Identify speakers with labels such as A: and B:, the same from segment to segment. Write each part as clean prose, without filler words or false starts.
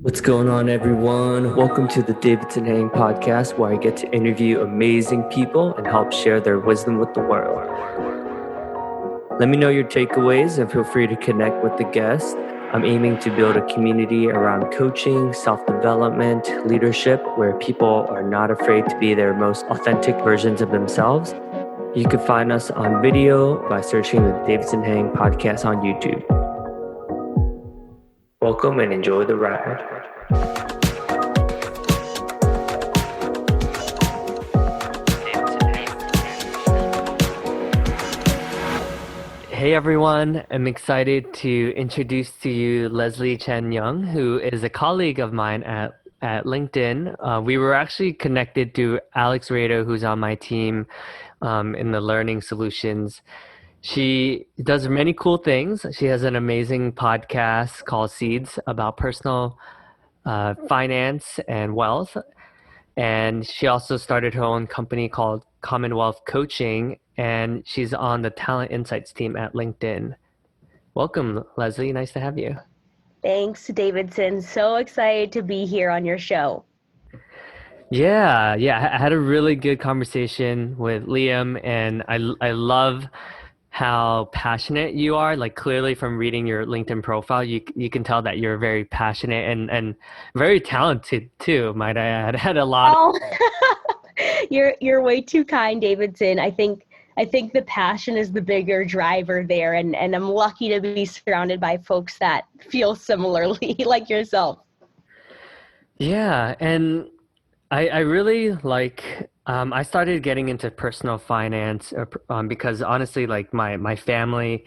A: What's going on, everyone? Welcome to the Davidson podcast, where I get to interview amazing people and help share their wisdom with the world. Let me know your takeaways and feel free to connect with the guests. I'm aiming to build a community around coaching, self-development, leadership, where people are not afraid to be their most authentic versions of themselves. You can find us on video by searching the Davidson podcast on YouTube. Welcome and enjoy the ride. Hey everyone, I'm excited to introduce to you Lesley Chen-Young, who is a colleague of mine at LinkedIn. We were actually connected to Alex Rado, who's on my team in the learning solutions. She does many cool things. She has an amazing podcast called Seeds about personal finance and wealth. And she also started her own company called Commonwealth Coaching, and she's on the Talent Insights team at LinkedIn. Welcome, Lesley. Nice to have you.
B: Thanks, Davidson. So excited to be here on your show.
A: Yeah. I had a really good conversation with Liam, and I love how passionate you are. Like, clearly from reading your LinkedIn profile, you can tell that you're very passionate and very talented too, might I add. Had a lot.
B: You're way too kind, Davidson. I think the passion is the bigger driver there, and I'm lucky to be surrounded by folks that feel similarly like yourself.
A: Yeah, and I really like I started getting into personal finance because honestly, like my family,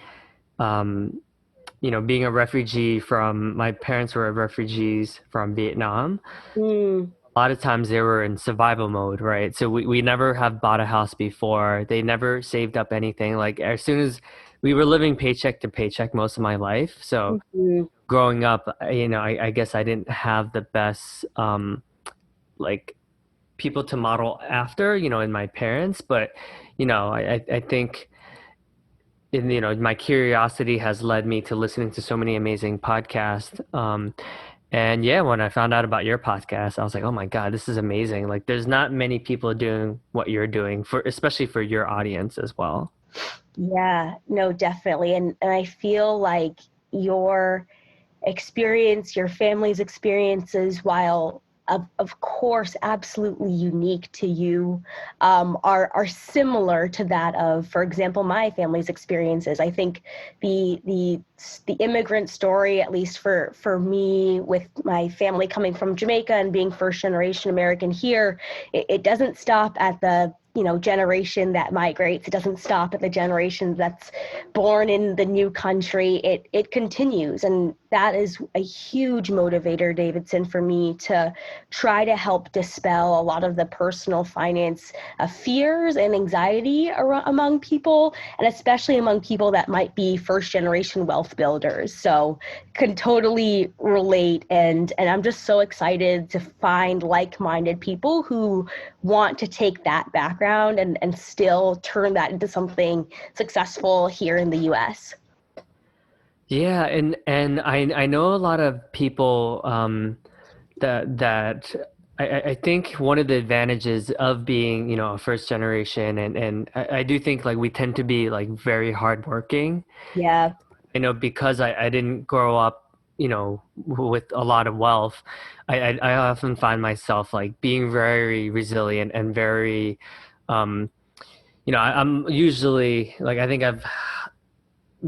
A: being a refugee from, my parents were refugees from Vietnam. A lot of times they were in survival mode, right? So we never have bought a house before. They never saved up anything. Like, as soon as we were living paycheck to paycheck most of my life. So growing up, I guess I didn't have the best like people to model after, in my parents. But, I think my curiosity has led me to listening to so many amazing podcasts. And yeah, when I found out about your podcast, I was like, oh my God, this is amazing. Like, there's not many people doing what you're doing, especially for your audience as well.
B: Yeah, no, definitely. And I feel like your experience, your family's experiences, while of course absolutely unique to you, are similar to that of, for example, my family's experiences. I think the immigrant story, at least for me, with my family coming from Jamaica and being first generation American here, it doesn't stop at the generation that migrates. It doesn't stop at the generation that's born in the new country. It continues. And that is a huge motivator, Davidson, for me to try to help dispel a lot of the personal finance fears and anxiety among people, and especially among people that might be first generation wealth builders. So can totally relate. And I'm just so excited to find like-minded people who want to take that background and still turn that into something successful here in the US.
A: Yeah, and I know a lot of people that I think one of the advantages of being, a first generation, and I do think, like, we tend to be, like, very hardworking.
B: Yeah.
A: Because I didn't grow up, with a lot of wealth. I often find myself, like, being very resilient and very, I'm usually, like, I think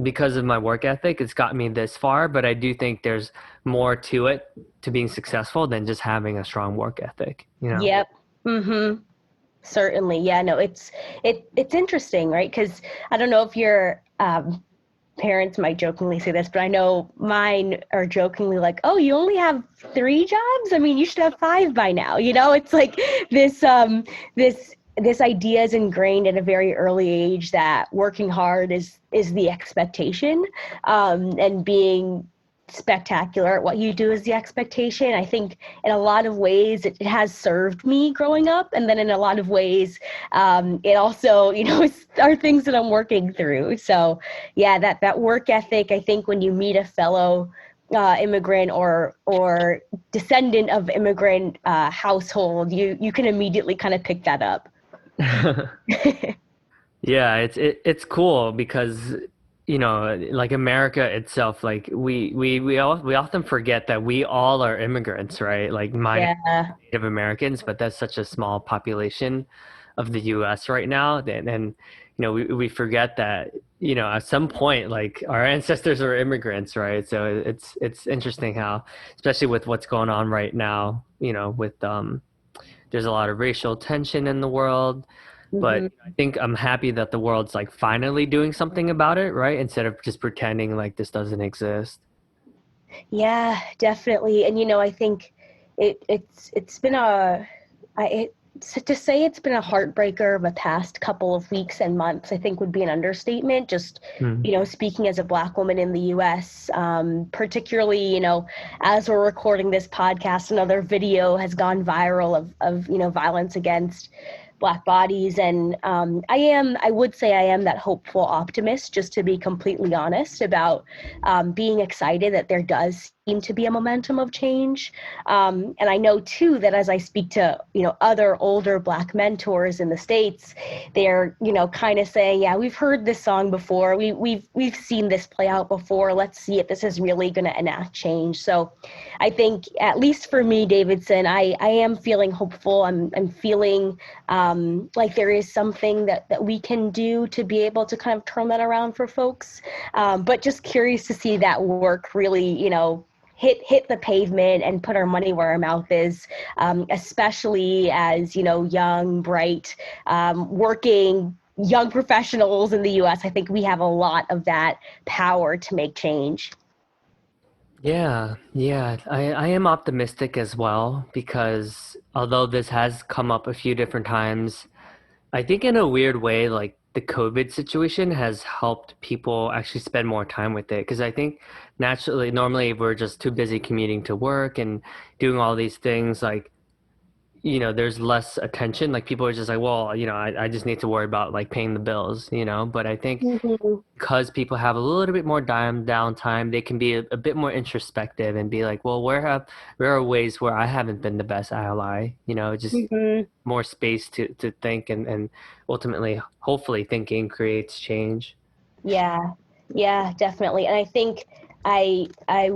A: because of my work ethic, it's got me this far, but I do think there's more to it, to being successful, than just having a strong work ethic,
B: Yep. Certainly. Yeah, no, it's interesting, right? Because I don't know if your parents might jokingly say this, but I know mine are jokingly like, oh, you only have 3 jobs? I mean, you should have 5 by now. It's like this idea is ingrained at a very early age that working hard is the expectation, and being spectacular at what you do is the expectation. I think in a lot of ways it has served me growing up, and then in a lot of ways it also are things that I'm working through. So yeah, that work ethic, I think when you meet a fellow immigrant or descendant of immigrant household, you can immediately kind of pick that up.
A: Yeah, it's cool because like America itself, like we often forget that we all are immigrants, right? Like minus
B: Yeah.
A: Native Americans, but that's such a small population of the US right now. And we forget that, at some point like our ancestors were immigrants, right? So it's interesting how, especially with what's going on right now, with there's a lot of racial tension in the world. But
B: Hmm.
A: I think I'm happy that the world's like finally doing something about it, right? Instead of just pretending like this doesn't exist.
B: Yeah, definitely. And I think it's been to say it's been a heartbreaker of the past couple of weeks and months, I think would be an understatement. Just,
A: Mm.
B: speaking as a Black woman in the US, particularly, as we're recording this podcast, another video has gone viral of violence against Black bodies. And I would say I am that hopeful optimist, just to be completely honest, about being excited that there does seem to be a momentum of change. And I know too that as I speak to other older Black mentors in the States, they're kind of saying, yeah, we've heard this song before, we've seen this play out before, let's see if this is really going to enact change. So I think, at least for me, Davidson, I am feeling hopeful. I'm feeling like there is something that we can do to be able to kind of turn that around for folks. But just curious to see that work really, hit the pavement and put our money where our mouth is, especially as, young, bright, working young professionals in the US. I think we have a lot of that power to make change.
A: Yeah, yeah. I am optimistic as well because although this has come up a few different times, I think in a weird way, like the COVID situation has helped people actually spend more time with it. Because I think naturally, normally we're just too busy commuting to work and doing all these things. Like, there's less attention. Like people are just like, well, I just need to worry about like paying the bills. But I think
B: Mhm.
A: because people have a little bit more downtime, they can be a bit more introspective and be like, well, where are ways where I haven't been the best ally? Just
B: Mhm.
A: more space to think and ultimately, hopefully, thinking creates change.
B: Yeah, yeah, definitely. And I think I I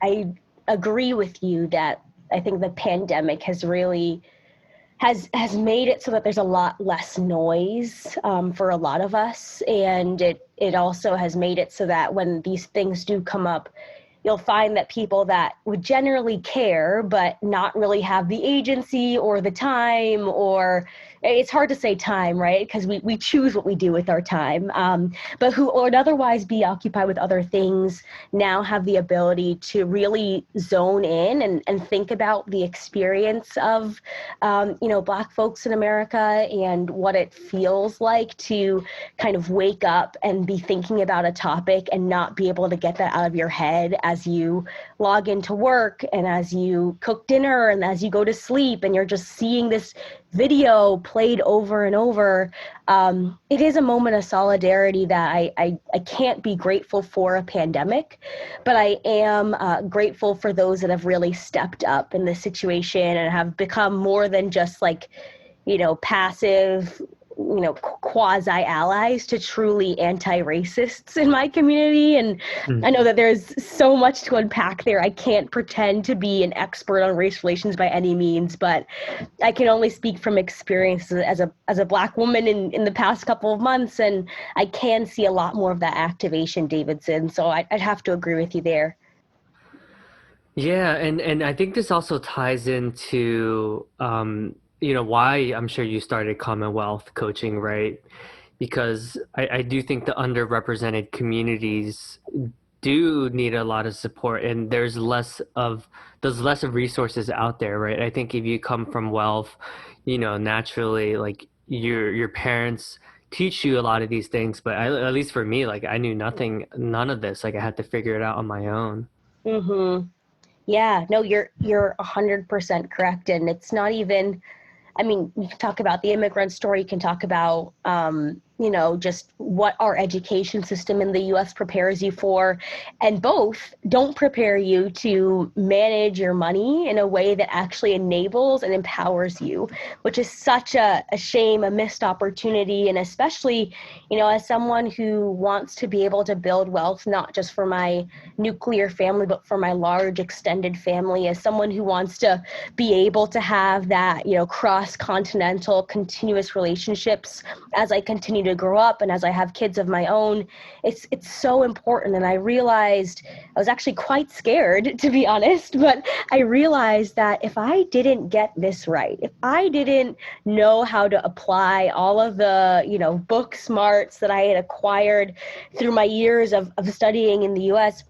B: I agree with you that I think the pandemic has really has made it so that there's a lot less noise for a lot of us, and it also has made it so that when these things do come up, you'll find that people that would generally care but not really have the agency or the time, or it's hard to say time, right? Because we choose what we do with our time, but who would otherwise be occupied with other things now have the ability to really zone in and think about the experience of Black folks in America and what it feels like to kind of wake up and be thinking about a topic and not be able to get that out of your head as you log into work and as you cook dinner and as you go to sleep, and you're just seeing this video played over and over. It is a moment of solidarity that I can't be grateful for a pandemic, but I am grateful for those that have really stepped up in this situation and have become more than just like, passive, quasi allies to truly anti-racists in my community. And I know that there's so much to unpack there. I can't pretend to be an expert on race relations by any means, but I can only speak from experience as a Black woman in the past couple of months, and I can see a lot more of that activation, Davidson. So I'd have to agree with you there.
A: Yeah, and I think this also ties into why I'm sure you started Commonwealth coaching, right? Because I do think the underrepresented communities do need a lot of support, and there's less of resources out there, right? I think if you come from wealth, naturally like your parents teach you a lot of these things, but at least for me, like I knew none of this. Like I had to figure it out on my own.
B: Mm-hmm. Yeah, no, you're 100% correct, and it's not even. I mean, you can talk about the immigrant story. You can talk about, just what our education system in the US prepares you for, and both don't prepare you to manage your money in a way that actually enables and empowers you, which is such a shame, a missed opportunity. And especially, as someone who wants to be able to build wealth, not just for my nuclear family, but for my large extended family, as someone who wants to be able to have that, cross-continental continuous relationships as I continue to grow up and as I have kids of my own, it's so important. And I realized, I was actually quite scared, to be honest, but I realized that if I didn't get this right, if I didn't know how to apply all of the, book smarts that I had acquired through my years of studying in the US,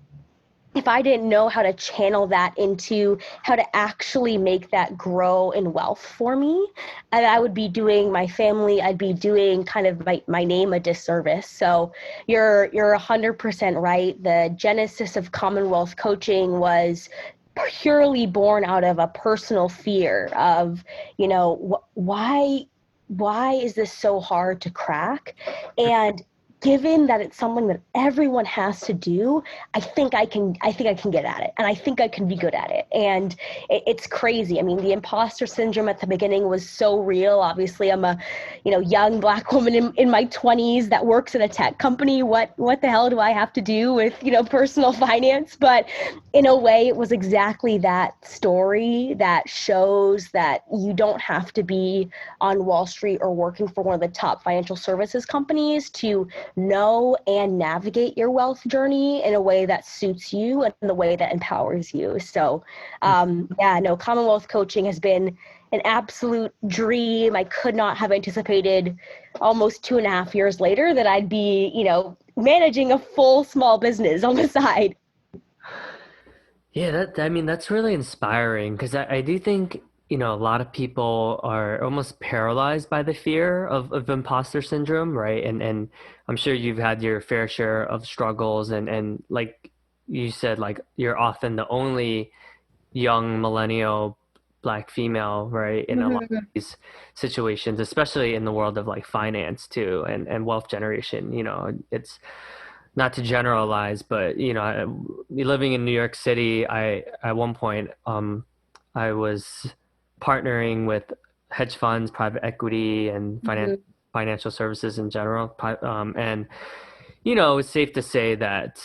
B: if I didn't know how to channel that into how to actually make that grow in wealth for me, and I would be doing my family, I'd be doing kind of my name a disservice. So you're 100% right. The genesis of Commonwealth Coaching was purely born out of a personal fear of, why is this so hard to crack? And given that it's something that everyone has to do, I think I can get at it, and I think I can be good at it. And it's crazy. I mean, the imposter syndrome at the beginning was so real. Obviously, I'm a, young Black woman in my 20s that works at a tech company. What the hell do I have to do with, personal finance? But in a way, it was exactly that story that shows that you don't have to be on Wall Street or working for one of the top financial services companies to know and navigate your wealth journey in a way that suits you and in the way that empowers you. So Commonwealth Coaching has been an absolute dream. I could not have anticipated almost 2.5 years later that I'd be, managing a full small business on the side.
A: Yeah, that's really inspiring because I do think, a lot of people are almost paralyzed by the fear of imposter syndrome, right? And I'm sure you've had your fair share of struggles and like you said, like you're often the only young millennial Black female, right, in a lot of these situations, especially in the world of like finance too and wealth generation. It's not to generalize, but living in New York City, I at one point I was partnering with hedge funds, private equity, and financial services in general. And it's safe to say that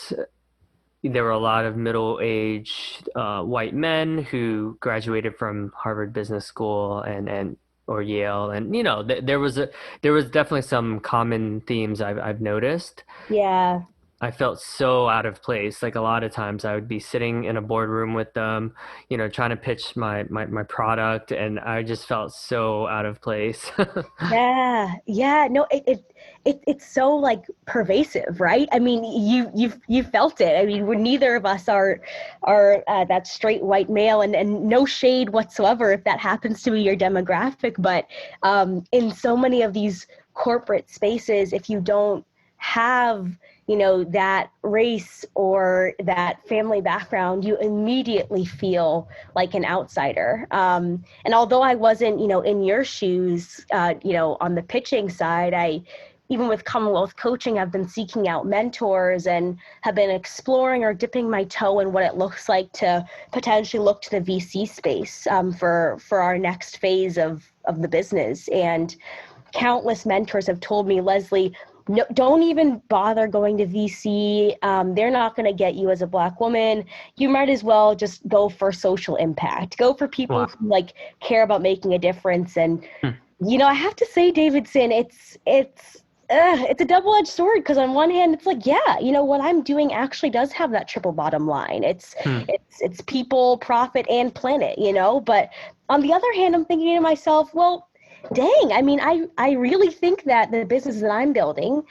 A: there were a lot of middle-aged white men who graduated from Harvard Business School and or Yale, and there was definitely some common themes I've noticed.
B: Yeah.
A: I felt so out of place. Like a lot of times I would be sitting in a boardroom with them, trying to pitch my product, and I just felt so out of place.
B: Yeah. No, it's so like pervasive, right? I mean, you felt it. I mean, we're neither of us are that straight white male, and no shade whatsoever if that happens to be your demographic. But in so many of these corporate spaces, if you don't have that race or that family background, you immediately feel like an outsider. And although I wasn't, in your shoes, on the pitching side, even with Commonwealth Coaching, I've been seeking out mentors and have been exploring or dipping my toe in what it looks like to potentially look to the VC space for our next phase of the business. And countless mentors have told me, Lesley, no, don't even bother going to VC. They're not going to get you as a Black woman. You might as well just go for social impact. Go for people who like care about making a difference. And I have to say, Davidson, it's a double-edged sword, because on one hand, it's like, what I'm doing actually does have that triple bottom line. It's people, profit, and planet. But on the other hand, I'm thinking to myself, well, dang, I mean, I really think that the business that I'm building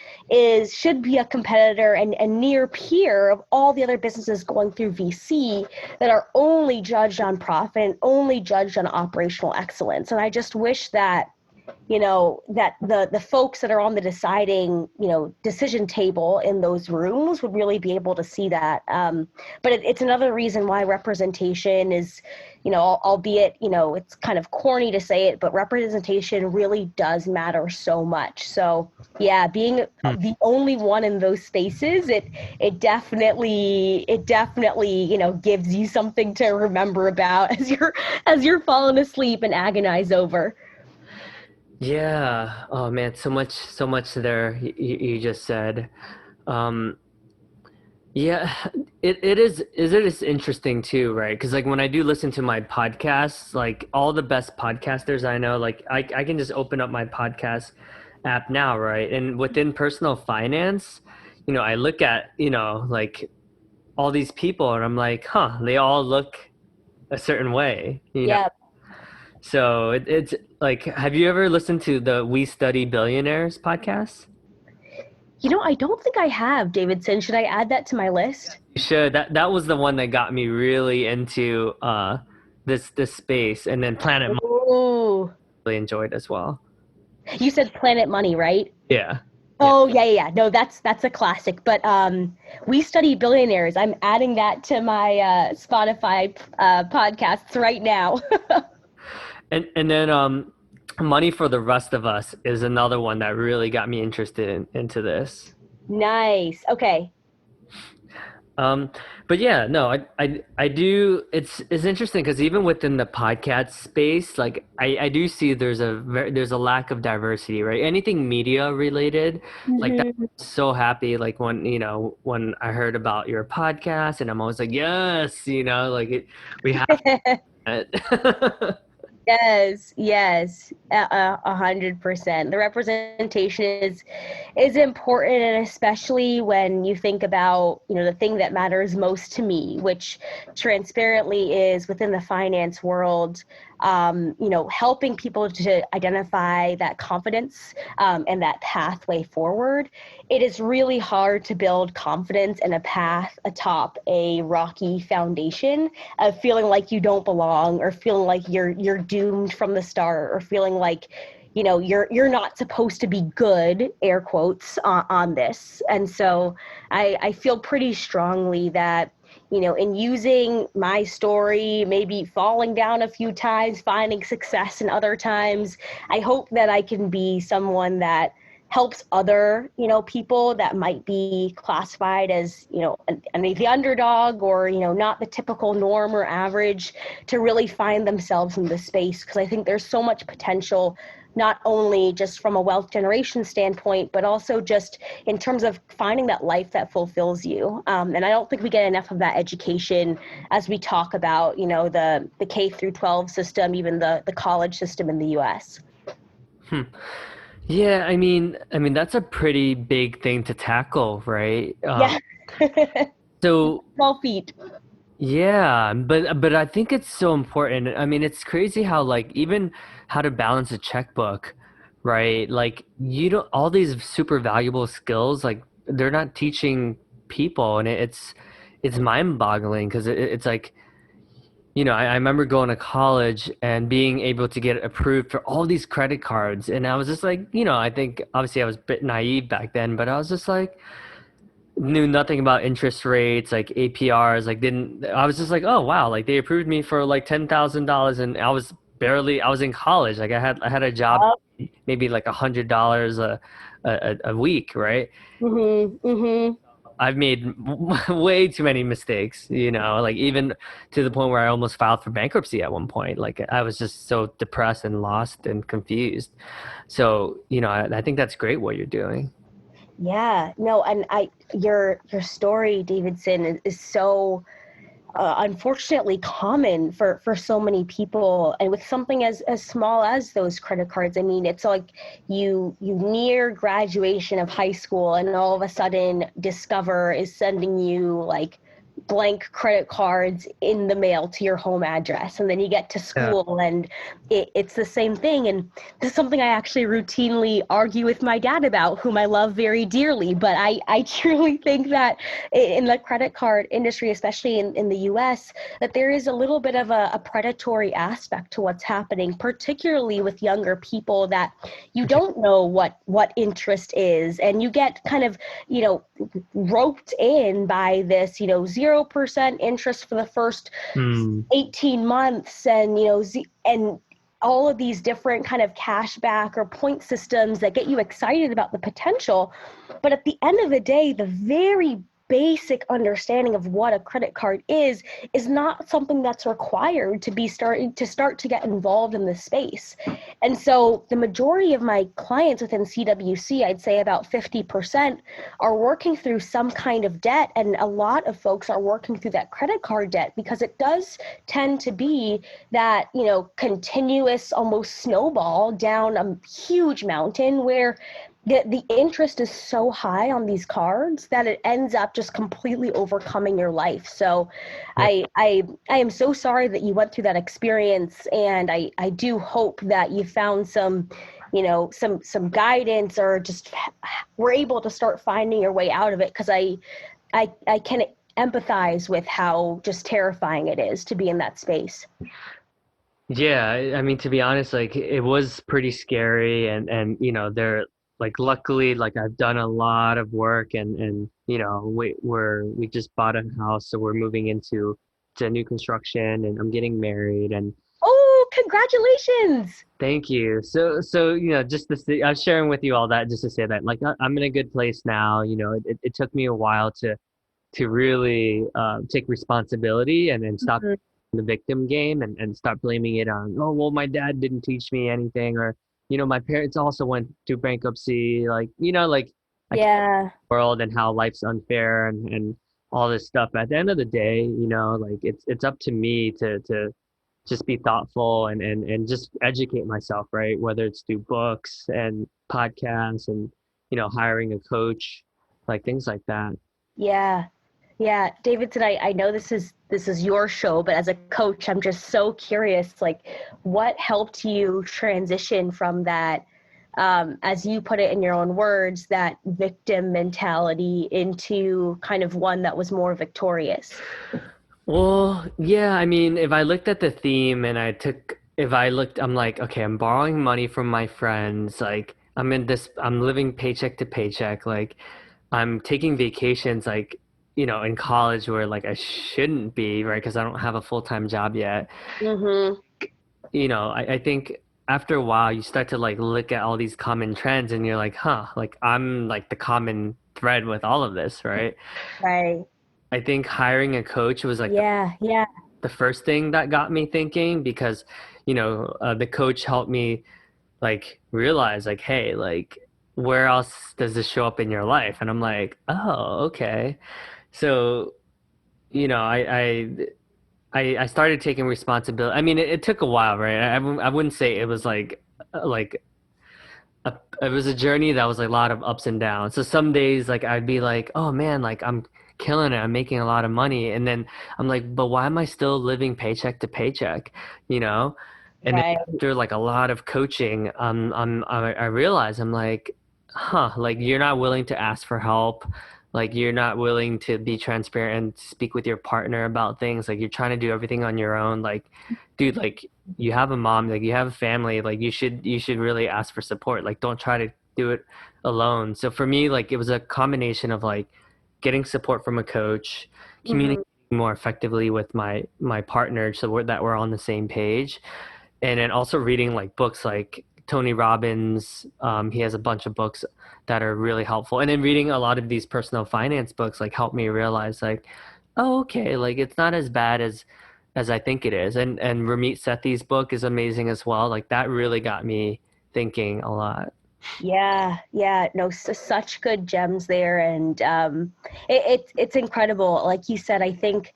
B: should be a competitor and near peer of all the other businesses going through VC that are only judged on profit and only judged on operational excellence. And I just wish that that the folks that are on the deciding, decision table in those rooms would really be able to see that. But it's another reason why representation is, albeit, it's kind of corny to say it, but representation really does matter so much. So yeah, being the only one in those spaces, it definitely, gives you something to remember about as you're falling asleep and agonize over.
A: Yeah. Oh man, so much there you just said. Um, yeah, it is interesting too, right? Because like when I do listen to my podcasts, like all the best podcasters I know, like I can just open up my podcast app now, right? And within personal finance, I look at, like all these people and I'm like, huh, they all look a certain way.
B: Yeah.
A: So it's like, have you ever listened to the We Study Billionaires podcast?
B: I don't think I have, Davidson. Should I add that to my list?
A: You should. That was the one that got me really into this space, and then Planet Money
B: Oh,
A: really enjoyed as well.
B: you said Planet Money, right?
A: Yeah. Yeah.
B: Oh, yeah, yeah, yeah. No, that's a classic. But We Study Billionaires. I'm adding that to my Spotify podcasts right now.
A: And then Money for the Rest of Us is another one that really got me interested into this.
B: Nice. Okay.
A: Um, but yeah, no, I do. It's interesting because even within the podcast space, like I do see there's a lack of diversity, right? Anything media related, like that.
B: Mhm.
A: So happy, like when I heard about your podcast, and I'm always like, yes, like we have it.
B: Yes, yes, 100%. The representation is important, and especially when you think about, the thing that matters most to me, which transparently is within the finance world, helping people to identify that confidence and that pathway forward. It is really hard to build confidence and a path atop a rocky foundation of feeling like you don't belong, or feeling like you're doomed from the start, or feeling like you're not supposed to be good, air quotes, on this. And so I feel pretty strongly that in using my story, maybe falling down a few times, finding success in other times, I hope that I can be someone that helps other, people that might be classified as, the underdog, or, not the typical norm or average, to really find themselves in the space. Because I think there's so much potential, not only just from a wealth generation standpoint, but also just in terms of finding that life that fulfills you. And I don't think we get enough of that education as we talk about, the K through 12 system, even the college system in the US.
A: Hmm. Yeah, I mean that's a pretty big thing to tackle, right?
B: Yeah.
A: So
B: 12 feet.
A: yeah, but I think it's so important. I mean, it's crazy how like even how to balance a checkbook, right? Like you don't all these super valuable skills like they're not teaching people, and it's mind-boggling because it's like I remember going to college and being able to get approved for all these credit cards, and I was just like, I think obviously I was a bit naive back then, but I was just like knew nothing about interest rates, like APRs, like didn't I was just like, oh wow, like they approved me for like $10,000 and I was in college. Like I had a job maybe like $100 a week, right?
B: Mhm. Mhm.
A: I've made way too many mistakes, like even to the point where I almost filed for bankruptcy at one point. Like I was just so depressed and lost and confused. So, I think that's great what you're doing.
B: Yeah. No, and your story, Davidson, is so unfortunately common for so many people, and with something as small as those credit cards. I mean, it's like you near graduation of high school, and all of a sudden Discover is sending you like blank credit cards in the mail to your home address, and then you get to
A: Yeah.
B: school and it's the same thing. And this is something I actually routinely argue with my dad about, whom I love very dearly. But I truly think that in the credit card industry, especially in the US, that there is a little bit of a predatory aspect to what's happening, particularly with younger people, that you don't know what interest is, and you get kind of, roped in by this, 0% interest for the first
A: Mm.
B: 18 months, and and all of these different kind of cashback or point systems that get you excited about the potential. But at the end of the day, the very basic understanding of what a credit card is not something that's required to start to get involved in this space. And so the majority of my clients within CWC, I'd say about 50%, are working through some kind of debt, and a lot of folks are working through that credit card debt because it does tend to be that, continuous almost snowball down a huge mountain where the interest is so high on these cards that it ends up just completely overcoming your life. So
A: Yeah.
B: I am so sorry that you went through that experience, and I do hope that you found some, some guidance, or just were able to start finding your way out of it, because I can empathize with how just terrifying it is to be in that space.
A: Yeah, I mean, to be honest, like it was pretty scary, and they're like, luckily, like I've done a lot of work, and we just bought a house, so we're moving into new construction, and I'm getting married, and
B: Oh, congratulations.
A: thank you. So just to say, I was sharing with you all that just to say that, like, I'm in a good place now. It took me a while to really take responsibility and stop
B: Mhm.
A: the victim game, and stop blaming it on, oh, well, my dad didn't teach me anything, or my parents also went through bankruptcy, like, like I can't
B: Yeah.
A: the world and how life's unfair, and all this stuff. At the end of the day, like it's up to me to just be thoughtful, and just educate myself, right? Whether it's through books and podcasts, and hiring a coach, like things like that.
B: Yeah. Yeah, Davidson, I know this is your show, but as a coach, I'm just so curious, like, what helped you transition from that, as you put it in your own words, that victim mentality into kind of one that was more victorious?
A: Well, yeah, I mean, if I looked at the theme, and if I looked, I'm like, okay, I'm borrowing money from my friends. Like, I'm living paycheck to paycheck. Like, I'm taking vacations, like, in college, where like I shouldn't be, right? Because I don't have a full-time job yet.
B: Mm-hmm.
A: I think after a while, you start to like look at all these common trends, and you're like, huh, like I'm like the common thread with all of this, right?
B: Right.
A: I think hiring a coach was like
B: Yeah, yeah,
A: the first thing that got me thinking, because the coach helped me like realize, like, hey, like, where else does this show up in your life? And I'm like, oh, okay. So I started taking responsibility. I mean, it took a while, right? I wouldn't say it was like it was a journey that was like a lot of ups and downs. So some days, like, I'd be like, oh man, like I'm killing it, I'm making a lot of money, and then I'm like, but why am I still living paycheck to paycheck, you know? And then
B: right.
A: after like a lot of coaching, I realize, I'm like, huh, like you're not willing to ask for help, like you're not willing to be transparent and speak with your partner about things, like you're trying to do everything on your own, like, dude, like, you have a mom, like you have a family, like you should really ask for support. Like, don't try to do it alone. So for me, like, it was a combination of like getting support from a coach,
B: Mm-hmm.
A: communicating more effectively with my partner, so that we're on the same page, and then also reading like books like Tony Robbins. He has a bunch of books that are really helpful, and then reading a lot of these personal finance books like helped me realize, like, oh, okay, like it's not as bad as I think it is. And Ramit Sethi's book is amazing as well. Like, that really got me thinking a lot.
B: Yeah, yeah, no, such good gems there, and it's incredible. Like you said, I think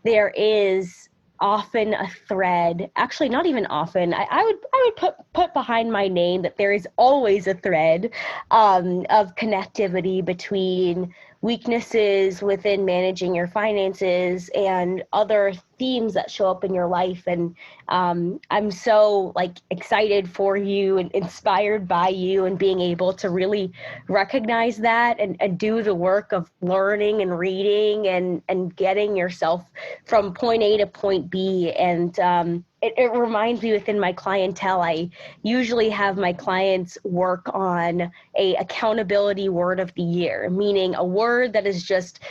B: there is often a thread, actually not even often, I would put behind my name that there is always a thread, of connectivity between weaknesses within managing your finances and other themes that show up in your life. And I'm so like excited for you and inspired by you and being able to really recognize that and do the work of learning and reading and getting yourself from point A to point B. And it reminds me within my clientele, I usually have my clients work on a accountability word of the year, meaning a word that is just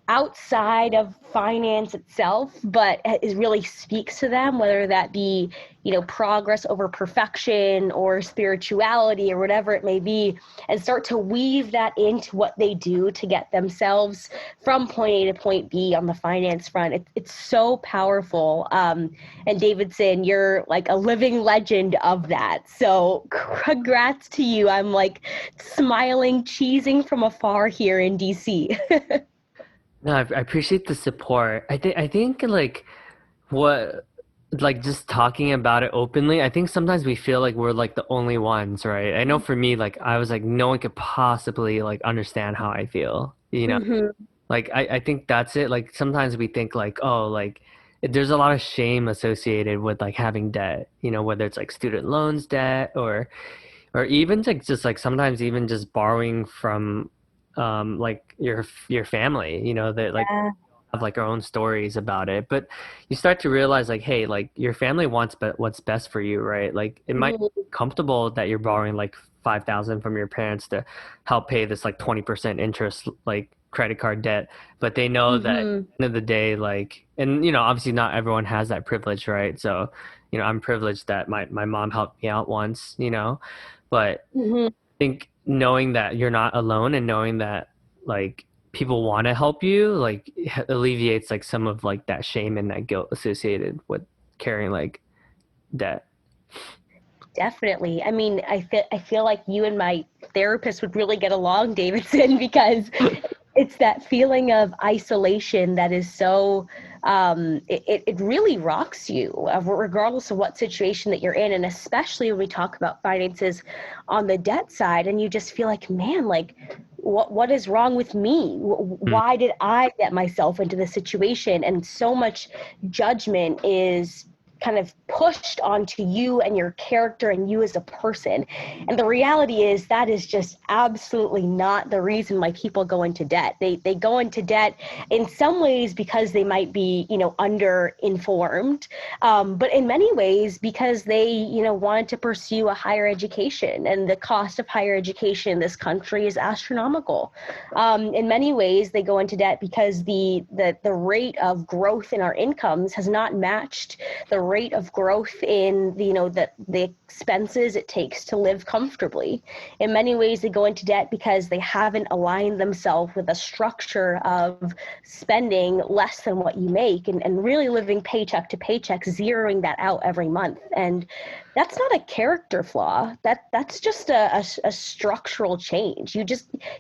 B: outside of finance itself, but it really speaks to them, whether that be, progress over perfection or spirituality or whatever it may be, and start to weave that into what they do to get themselves from point A to point B on the finance front. It's so powerful. And Davidson, you're like a living legend of that. So congrats to you. I'm like smiling, cheesing from afar here in DC.
A: No, I appreciate the support. I think like what like just talking about it openly, I think sometimes we feel like we're like the only ones, right? I know for me, like I was like no one could possibly like understand how I feel, you know?
B: Mm-hmm.
A: Like I think that's it. Like sometimes we think like, oh, like there's a lot of shame associated with like having debt, whether it's like student loans debt or even like just like sometimes even just borrowing from like your family, that like
B: Yeah.
A: have like our own stories about it. But you start to realize like, hey, like your family wants but what's best for you, right? Like it might be
B: Mm-hmm.
A: comfortable that you're borrowing like 5,000 from your parents to help pay this like 20% interest like credit card debt, but they know that at
B: Mm-hmm.
A: the end of the day, like, and obviously not everyone has that privilege, right? So, I'm privileged that my mom helped me out once, but
B: Mm-hmm.
A: think knowing that you're not alone and knowing that like people want to help you like alleviates like some of like that shame and that guilt associated with carrying like debt.
B: Definitely. I mean, I feel like you and my therapist would really get along, Davidson, because it's that feeling of isolation that is so it really rocks you regardless of what situation that you're in, and especially when we talk about finances on the debt side, and you just feel like, man, like what is wrong with me?
A: Mm.
B: Why did I get myself into this situation? And so much judgment is kind of pushed onto you and your character and you as a person. And the reality is that is just absolutely not the reason why people go into debt. They go into debt in some ways because they might be, under informed, but in many ways because they, wanted to pursue a higher education, and the cost of higher education in this country is astronomical. In many ways, they go into debt because the rate of growth in our incomes has not matched the rate of growth in the expenses it takes to live comfortably. In many ways, they go into debt because they haven't aligned themselves with a structure of spending less than what you make, and really living paycheck to paycheck, zeroing that out every month. And that's not a character flaw. That's just a structural change.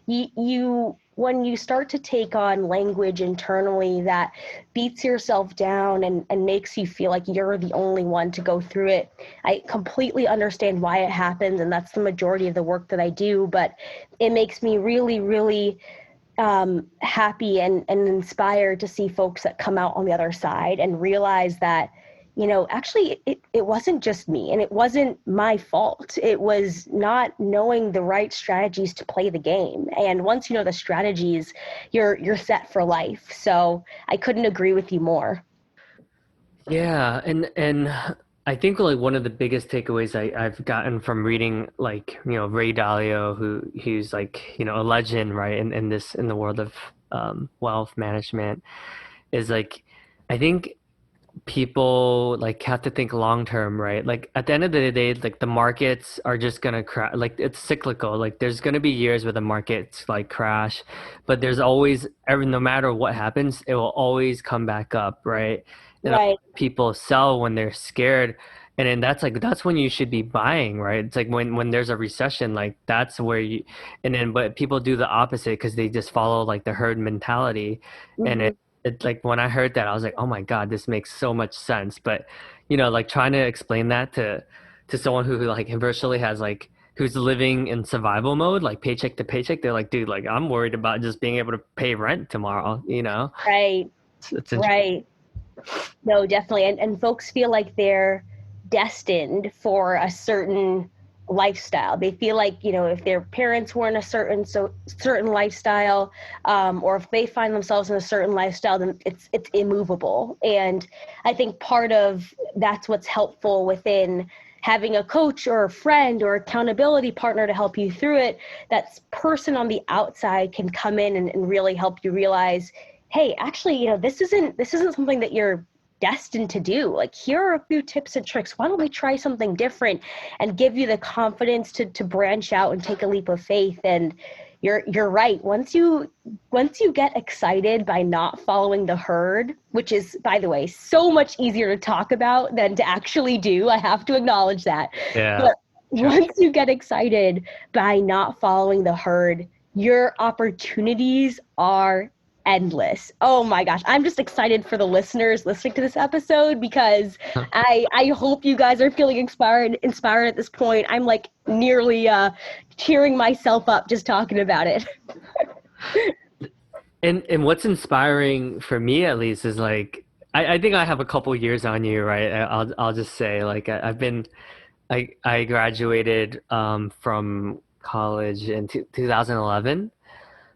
B: You when you start to take on language internally that beats yourself down and makes you feel like you're the only one to go through it. I completely understand why it happens, and that's the majority of the work that I do, but it makes me really, really happy and inspired to see folks that come out on the other side and realize that, actually it wasn't just me and it wasn't my fault. It was not knowing the right strategies to play the game. And once you know the strategies, you're set for life. So I couldn't agree with you more.
A: Yeah, and I think like one of the biggest takeaways I've gotten from reading like Ray Dalio, who's like a legend, right, in the world of wealth management, is like I think people like have to think long term, right? Like at the end of the day, like the markets are just gonna crash. Like it's cyclical. Like there's gonna be years where the markets like crash, but there's always every no matter what happens, it will always come back up, right? And
B: Right.
A: people sell when they're scared. And then that's when you should be buying, right? It's like when there's a recession, like that's where you, and then but people do the opposite because they just follow like the herd mentality, and
B: Hmm.
A: it like when I heard that, I was like, oh my God, this makes so much sense. But like trying to explain that to someone who like virtually has like who's living in survival mode, like paycheck to paycheck. They're like, dude, like I'm worried about just being able to pay rent tomorrow, you know?
B: Right.
A: It's interesting.
B: Right. No, definitely. And folks feel like they're destined for a certain lifestyle. They feel like, if their parents were in a certain lifestyle, or if they find themselves in a certain lifestyle, then it's immovable. And I think part of that's what's helpful within having a coach or a friend or accountability partner to help you through it. That person on the outside can come in and really help you realize, hey, actually, this isn't something that you're destined to do. Like, here are a few tips and tricks. Why don't we try something different, and give you the confidence to branch out and take a leap of faith? And you're right. Once you get excited by not following the herd, which is, by the way, so much easier to talk about than to actually do. I have to acknowledge that.
A: Yeah.
B: But once you get excited by not following the herd, your opportunities are endless. Oh my gosh. I'm just excited for the listeners listening to this episode, because I hope you guys are feeling inspired at this point. I'm like nearly cheering myself up just talking about it.
A: And what's inspiring for me at least is like I think I have a couple years on you, right? I'll just say like I graduated from college in 2011.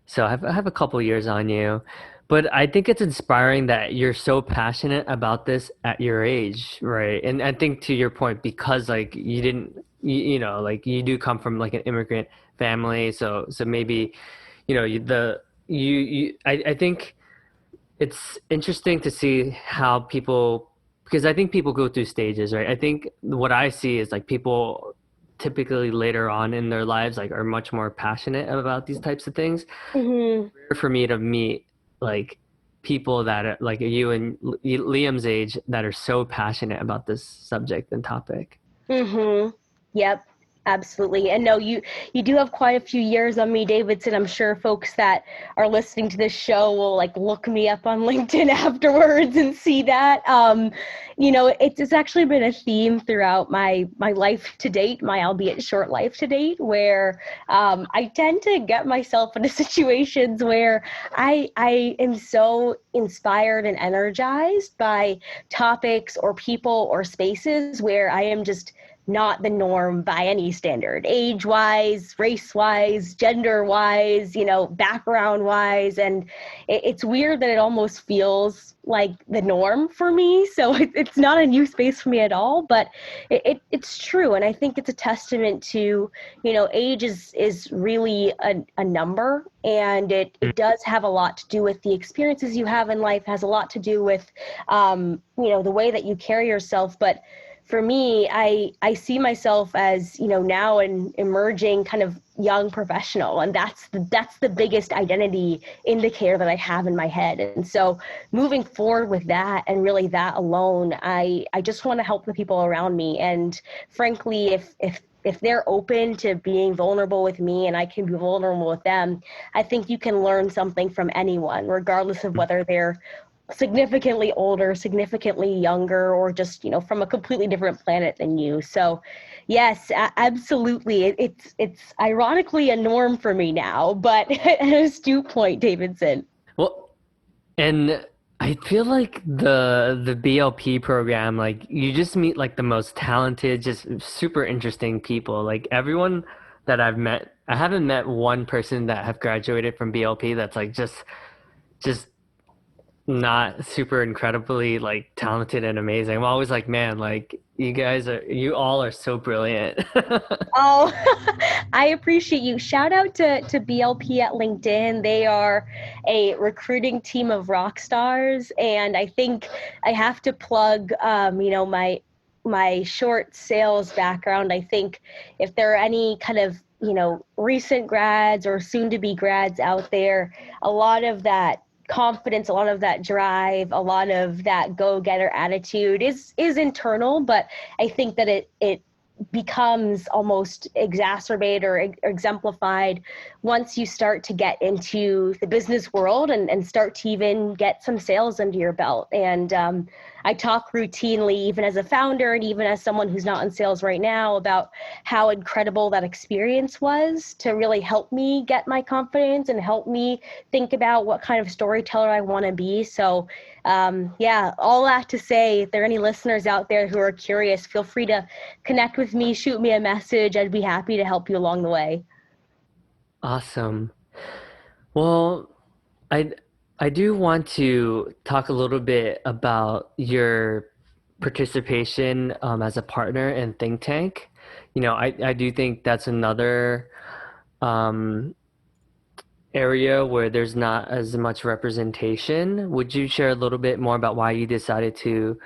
A: So I have a couple years on you, but I think it's inspiring that you're so passionate about this at your age, right? And I think to your point, because like you didn't, like you do come from like an immigrant family, so maybe, I think it's interesting to see how people, because I think people go through stages, right? I think what I see is like people typically later on in their lives like are much more passionate about these types of things.
B: Mm-hmm.
A: Rare for me to meet like people that are like you and Liam's age that are so passionate about this subject and topic.
B: Mm-hmm. Yep, absolutely. And no, you do have quite a few years on me, Davidson. I'm sure folks that are listening to this show will like look me up on LinkedIn afterwards and see that. It's actually been a theme throughout my life to date, my albeit short life to date, where I tend to get myself into situations where I am so inspired and energized by topics or people or spaces where I am just not the norm by any standard, age wise, race wise, gender wise, background wise. And it's weird that it almost feels like the norm for me. So it's not a new space for me at all, but it's true. And I think it's a testament to, age is really a number, and it does have a lot to do with the experiences you have in life, has a lot to do with, the way that you carry yourself. But for me, I see myself as, now an emerging kind of young professional, and that's the biggest identity indicator that I have in my head. And so moving forward with that, and really that alone, I just want to help the people around me. And frankly, if they're open to being vulnerable with me and I can be vulnerable with them, I think you can learn something from anyone, regardless of whether they're significantly older, significantly younger, or just, from a completely different planet than you. So yes, absolutely. It's ironically a norm for me now, but an astute point, Davidson.
A: Well, and I feel like the BLP program, like you just meet like the most talented, just super interesting people. Like everyone that I've met, I haven't met one person that have graduated from BLP that's like just not super incredibly like talented and amazing. I'm always like, man, like you all are so brilliant.
B: Oh, I appreciate you. Shout out to BLP at LinkedIn. They are a recruiting team of rock stars. And I think I have to plug, my short sales background. I think if there are any kind of, recent grads or soon to be grads out there, a lot of that confidence, a lot of that drive, a lot of that go-getter attitude is internal, but I think that it becomes almost exacerbated or exemplified once you start to get into the business world and start to even get some sales under your belt. And I talk routinely, even as a founder and even as someone who's not in sales right now, about how incredible that experience was to really help me get my confidence and help me think about what kind of storyteller I want to be. So yeah, all that to say, if there are any listeners out there who are curious, feel free to connect with me, shoot me a message. I'd be happy to help you along the way.
A: Awesome. Well, I I do want to talk a little bit about your participation as a partner in ThinkTank. I do think that's another um, area where there's not as much representation. Would you share a little bit more about why you decided to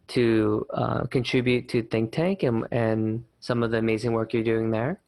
A: contribute to ThinkTank and some of the amazing work you're doing there?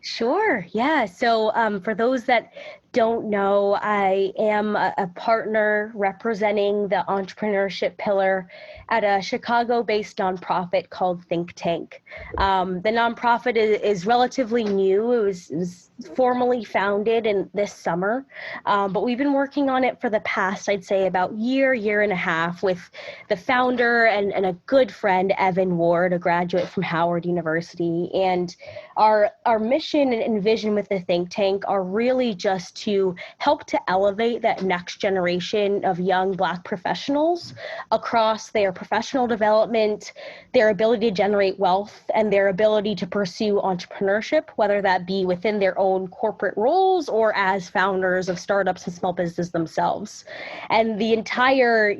B: Sure. Yeah. So for those that don't know, I am a partner representing the entrepreneurship pillar at a Chicago-based nonprofit called ThinkTank. The nonprofit is relatively new. It was formally founded in this summer, but we've been working on it for the past, I'd say, about year and a half with the founder and a good friend, Evan Ward, a graduate from Howard University. And our mission and vision with the think tank are really just to help to elevate that next generation of young Black professionals across their professional development, their ability to generate wealth, and their ability to pursue entrepreneurship, whether that be within their own corporate roles or as founders of startups and small business themselves. And the entire,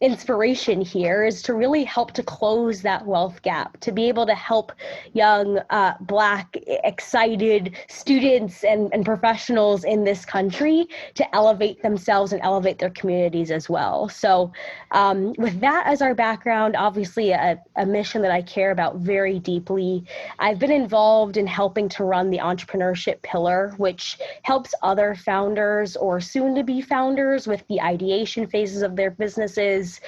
B: inspiration here is to really help to close that wealth gap, to be able to help young Black excited students and professionals in this country to elevate themselves and elevate their communities as well. So with that as our background, obviously a mission that I care about very deeply. I've been involved in helping to run the entrepreneurship pillar, which helps other founders or soon to be founders with the ideation phases of their businesses,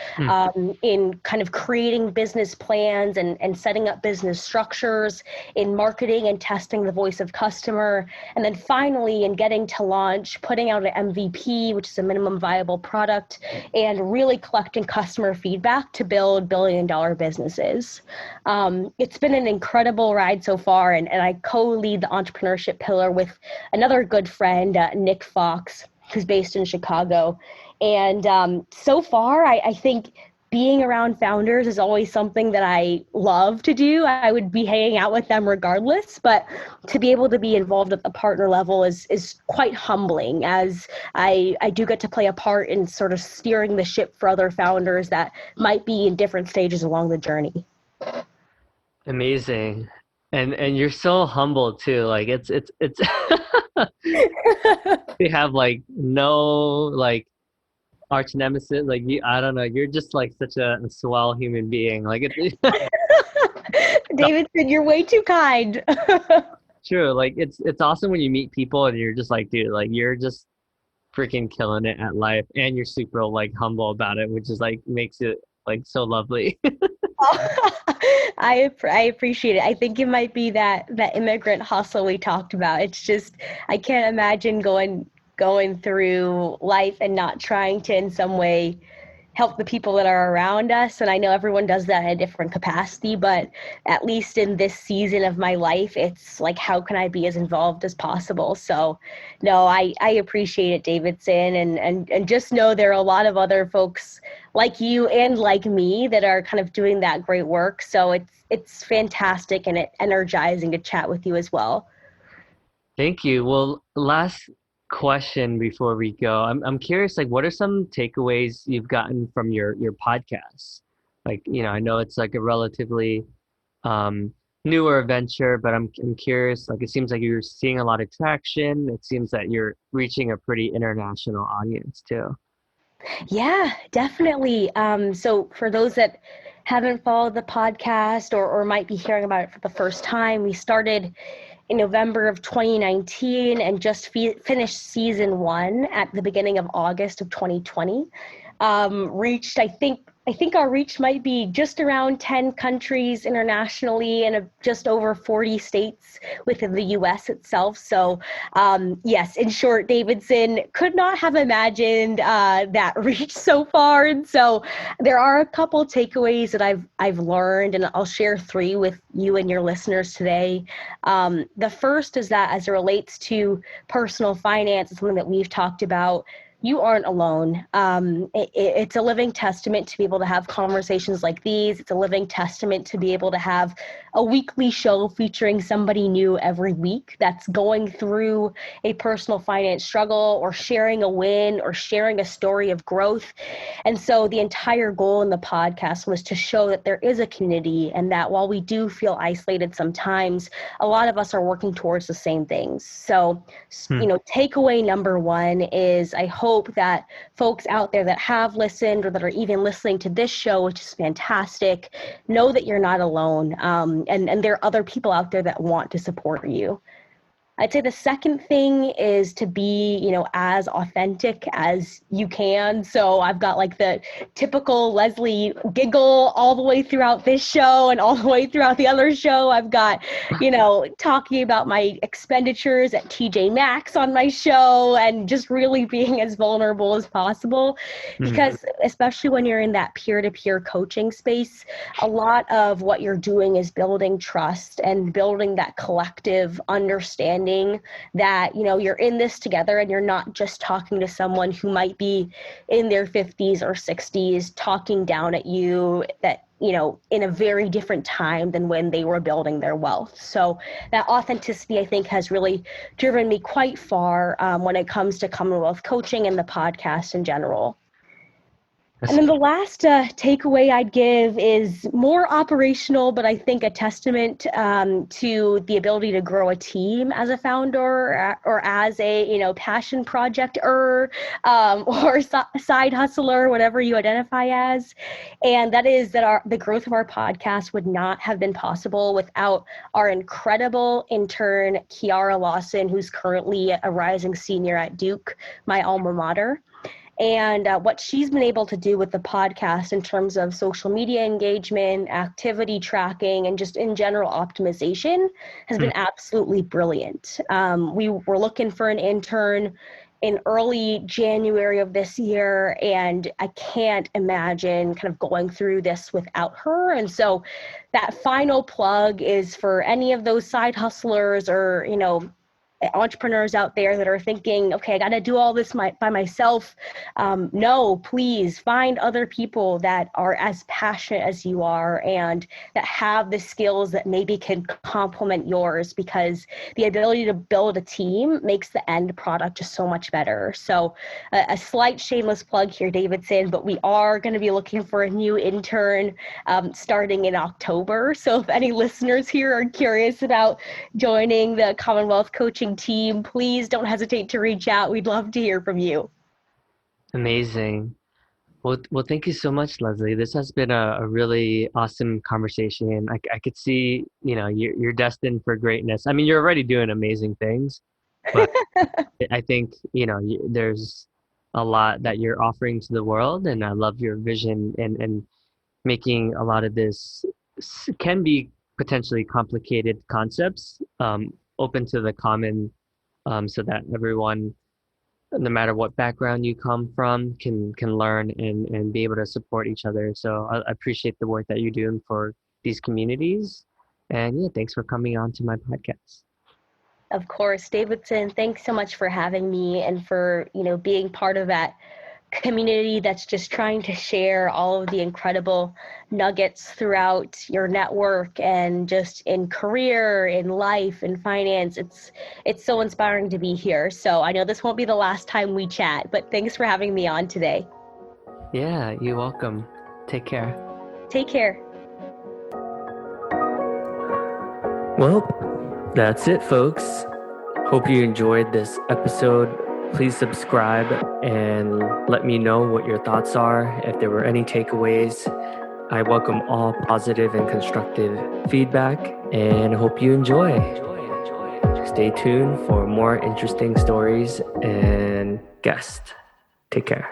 B: in kind of creating business plans and setting up business structures, in marketing and testing the voice of customer, and then finally in getting to launch, putting out an MVP, which is a minimum viable product, and really collecting customer feedback to build billion-dollar businesses. It's been an incredible ride so far, and I co-lead the entrepreneurship pillar with another good friend, Nick Fox, who's based in Chicago. And so far, I think being around founders is always something that I love to do. I would be hanging out with them regardless, but to be able to be involved at the partner level is quite humbling, as I do get to play a part in sort of steering the ship for other founders that might be in different stages along the journey.
A: Amazing. And you're so humble too. Like it's you have like no like arch nemesis. Like I don't know, you're just like such a swell human being. Like it's
B: Davidson, you're way too kind.
A: true. Like it's awesome when you meet people and you're just like, dude, like you're just freaking killing it at life and you're super like humble about it, which is like makes it like so lovely.
B: I appreciate it. I think it might be that immigrant hustle we talked about. It's just I can't imagine going through life and not trying to in some way help the people that are around us. And I know everyone does that in a different capacity, but at least in this season of my life, it's like, how can I be as involved as possible? So no, I appreciate it, Davidson. And just know there are a lot of other folks like you and like me that are kind of doing that great work. So it's fantastic and energizing to chat with you as well.
A: Thank you. Well, last question before we go. I'm curious, like, what are some takeaways you've gotten from your podcast? Like, I know it's like a relatively um, newer venture, but I'm curious. Like, it seems like you're seeing a lot of traction. It seems that you're reaching a pretty international audience too.
B: Yeah, definitely. So for those that haven't followed the podcast or might be hearing about it for the first time, we started in November of 2019 and just finished season 1 at the beginning of August of 2020. Reached, I think, I think our reach might be just around 10 countries internationally and just over 40 states within the US itself. So yes, in short, Davidson could not have imagined that reach so far. And so there are a couple takeaways that I've learned, and I'll share 3 with you and your listeners today. The first is that as it relates to personal finance, it's something that we've talked about. You aren't alone. It's a living testament to be able to have conversations like these. It's a living testament to be able to have a weekly show featuring somebody new every week that's going through a personal finance struggle or sharing a win or sharing a story of growth. And so the entire goal in the podcast was to show that there is a community, and that while we do feel isolated sometimes, a lot of us are working towards the same things. So, takeaway number 1 is I hope that folks out there that have listened or that are even listening to this show, which is fantastic, know that you're not alone. And there are other people out there that want to support you. I'd say the second thing is to be, as authentic as you can. So I've got like the typical Lesley giggle all the way throughout this show and all the way throughout the other show. I've got, talking about my expenditures at TJ Maxx on my show and just really being as vulnerable as possible. Because especially when you're in that peer-to-peer coaching space, a lot of what you're doing is building trust and building that collective understanding that, you're in this together and you're not just talking to someone who might be in their 50s or 60s talking down at you, that, in a very different time than when they were building their wealth. So that authenticity, I think, has really driven me quite far when it comes to Commonwealth coaching and the podcast in general. And then the last takeaway I'd give is more operational, but I think a testament to the ability to grow a team as a founder or as a passion project or side hustler, whatever you identify as. And that is that the growth of our podcast would not have been possible without our incredible intern, Kiara Lawson, who's currently a rising senior at Duke, my alma mater. And what she's been able to do with the podcast in terms of social media engagement, activity tracking, and just in general optimization has been absolutely brilliant. We were looking for an intern in early January of this year, and I can't imagine kind of going through this without her. And so that final plug is for any of those side hustlers or, entrepreneurs out there that are thinking, okay, I got to do all this by myself. No, please find other people that are as passionate as you are and that have the skills that maybe can complement yours, because the ability to build a team makes the end product just so much better. So a slight shameless plug here, Davidson, but we are going to be looking for a new intern starting in October. So if any listeners here are curious about joining the Commonwealth Coaching team, please don't hesitate to reach out. We'd love to hear from you.
A: Amazing. Well, thank you so much, Lesley. This has been a really awesome conversation. I could see, you're destined for greatness. I mean, you're already doing amazing things, but I think, there's a lot that you're offering to the world, and I love your vision and making a lot of this can be potentially complicated concepts open to the common, so that everyone, no matter what background you come from, can learn and be able to support each other. So I appreciate the work that you're doing for these communities. And yeah, thanks for coming on to my podcast.
B: Of course, Davidson, thanks so much for having me and for, being part of that community that's just trying to share all of the incredible nuggets throughout your network and just in career, in life, in finance. It's so inspiring to be here. So I know this won't be the last time we chat, but thanks for having me on today.
A: Yeah, you're welcome. Take care.
B: Take care.
A: Well, that's it, folks. Hope you enjoyed this episode. Please subscribe and let me know what your thoughts are. If there were any takeaways, I welcome all positive and constructive feedback, and hope you enjoy. Stay tuned for more interesting stories and guests. Take care.